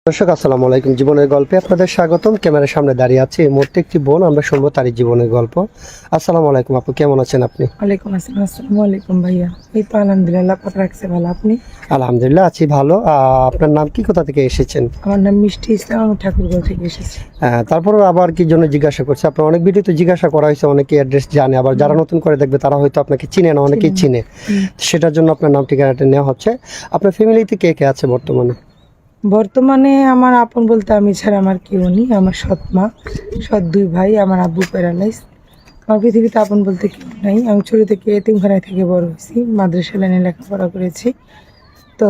দর্শক আসসালামু আলাইকুম, জীবনের গল্পে আপনাদের স্বাগতম। ক্যামেরার সামনে দাঁড়িয়ে আছে এই মুহূর্তে একটি বোন, আমরা শুনবো তারই জীবনের গল্প। আসসালামু আলাইকুম আপু, কেমন আছেন আপনি? ওয়ালাইকুম আসসালাম। আসসালামু আলাইকুম ভাইয়া। এই তো আলহামদুলিল্লাহ, পাক রাখছে ভালো। আপনি? আলহামদুলিল্লাহ আছি ভালো। আপনার নাম কি, কোথা থেকে এসেছেন? আমার নাম মিষ্টি ইসলাম, আমি ঠাকুরগাঁও থেকে এসেছি। তারপরে আবার কি জন্য জিজ্ঞাসা করছে, আপনার অনেক ভিডিওতে জিজ্ঞাসা করা হয়েছে, অনেকে অ্যাড্রেস জানে, আবার যারা নতুন করে দেখবে তারা হয়তো আপনাকে চিনে না, অনেকেই চিনে। সেটার জন্য আপনার নাম ঠিকানাটা নেওয়া হচ্ছে। আপনার ফ্যামিলিতে কে কে আছে বর্তমানে? বর্তমানে আমার আপন বলতে আমি ছাড়া আমার কেউ নেই। আমার সৎ মা, সৎ দুই ভাই, আমার আব্বু প্যারালাইজ। আমার পৃথিবীতে আপন বলতে কেউ নাই। আমি ছোট থেকে এতিমখানায় থেকে বড় হয়েছি, মাদ্রাসা লাইনে লেখাপড়া করেছি। তো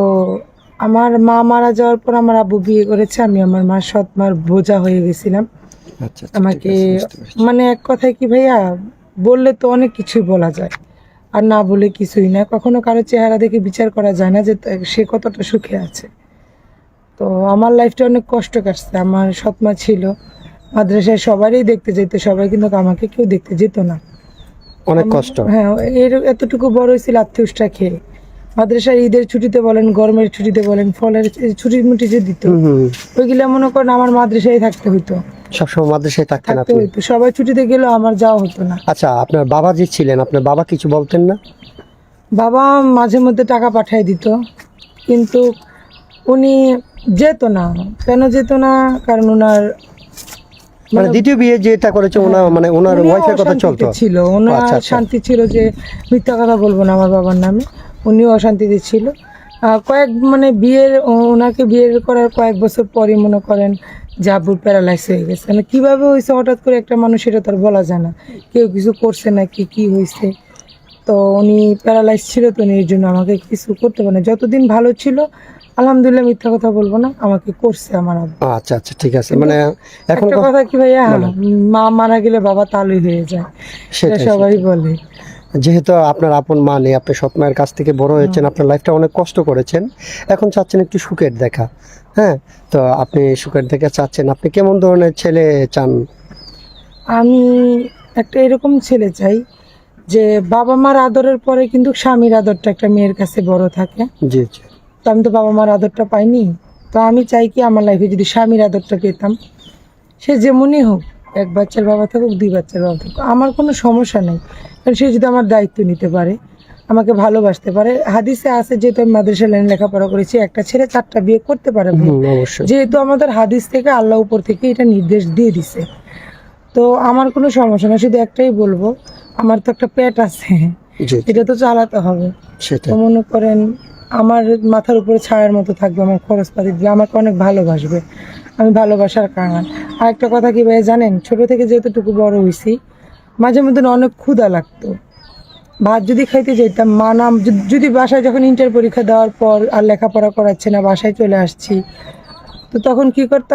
আমার মা মারা যাওয়ার পর আমার আব্বু বিয়ে করেছে। আমি আমার মা সৎ মার বোঝা হয়ে গেছিলাম। আচ্ছা, আমাকে মানে এক কথায় কি ভাইয়া, বললে তো অনেক কিছুই বলা যায়, আর না বলে কিছুই না। কখনো কারো চেহারা দেখে বিচার করা যায় না যে সে কতটা সুখে আছে। তো আমার লাইফটা অনেক কষ্ট কাটছে। আমার সৎমা ছিল, মাদ্রাসায় সবারই দেখতে যেত, সবাই কিন্তু আমাকে কেউ দেখতে যেত না। অনেক কষ্ট। হ্যাঁ, এতটুকু বড় হয়েছিল আত্মীয়টা খেয়ে। মাদ্রাসার ঈদের ছুটিতে বলেন, গরমের ছুটিতে বলেন, ফলের ছুটি মুটি যে দিত, ওইগুলা মনে করেন আমার মাদ্রাসায় থাকতে হইতো। সবসময় মাদ্রাসায় থাকতেন আপনি? হইতো, সবাই ছুটিতে গেলেও আমার যাওয়া হতো না। আচ্ছা, আপনার বাবা যে ছিলেন, আপনার বাবা কিছু বলতেন না? বাবা মাঝে মধ্যে টাকা পাঠায় দিত, কিন্তু উনি যেত না। কেন যেত না? কারণ ওনার মানে দ্বিতীয় বিয়ে যেটা করেছে ওনার, মানে ওনার ওয়াইফের কথা চলতো ছিল। ওনার শান্তি ছিল যে মিথ্যা কথা বলবো না আমার বাবার নামে, উনিও অশান্তিতে ছিল। ওনাকে বিয়ের করার কয়েক বছর পরই মনে করেন যে আব্বুর প্যারালাইজ হয়ে গেছে। মানে কীভাবে হয়েছে হঠাৎ করে একটা মানুষ, সেটা তার বলা যায় না। কেউ কিছু করছে নাকি কি হয়েছে। তো উনি প্যারালাইজ ছিল, তো উনি এর জন্য আমাকে কিছু করতে পারে না। যতদিন ভালো ছিল আলহামদুলিল্লাহ, মিথ্যা কথা বলবো না, আমাকে করছে আমার আব্বু। আচ্ছা আচ্ছা, ঠিক আছে। মানে এখন একটা কথা কি ভাইয়া, মা মারা গেলে বাবা তালুই হয়ে যায়, সেটা সবাই বলে। যেহেতু আপনার আপন মা নেই, আপনি সৎ মায়ের কাছ থেকে বড় হয়েছেন, আপনার লাইফটা অনেক কষ্ট করেছেন, এখন চাচ্ছেন একটু সুখের দেখা। হ্যাঁ, তো আপনি সুখের দেখা চাচ্ছেন, আপনি কেমন ধরনের ছেলে চান? আমি একটা এরকম ছেলে চাই যে বাবা মার আদরের পরে কিন্তু স্বামীর আদরটা একটা মেয়ের কাছে বড় থাকে। জি জি। তো আমি তো বাবা মার আদরটা পাইনি। তো আমি চাই কি আমার লাইফে যদি স্বামীর আদরটা পেতাম, সে যেমনই হোক, এক বাচ্চার বাবা থাকুক, দুই বাচ্চার বাবা থাকুক, আমার কোনো সমস্যা নেই। কারণ সে যদি আমার দায়িত্ব নিতে পারে, আমাকে ভালোবাসতে পারে। হাদিসে আছে, যেহেতু আমি মাদ্রাসা লাইনে লেখাপড়া করেছি, একটা ছেলে 4টা বিয়ে করতে পারে। যেহেতু আমাদের হাদিস থেকে, আল্লাহ উপর থেকে এটা নির্দেশ দিয়ে দিছে, তো আমার কোনো সমস্যা না। শুধু একটাই বলবো, আমার তো একটা পেট আছে, এটা তো চালাতে হবে। তো মনে করেন আমার মাথার উপরে ছায়ার মতো থাকবে, আমার খরচপাতি দিলে আমাকে অনেক ভালোবাসবে, আমি ভালোবাসার কারণ। আর একটা কথা কি ভাই জানেন, ছোট থেকে যেহেতুটুকু বড় হয়েছি, মাঝে মধ্যে অনেক ক্ষুধা লাগতো। ভাত যদি খাইতে যেতাম, মা নাম যদি বাসায়, যখন ইন্টার পরীক্ষা দেওয়ার পর আর লেখাপড়া করাচ্ছে না, বাসায় চলে আসছি, তো তখন কি করতাম,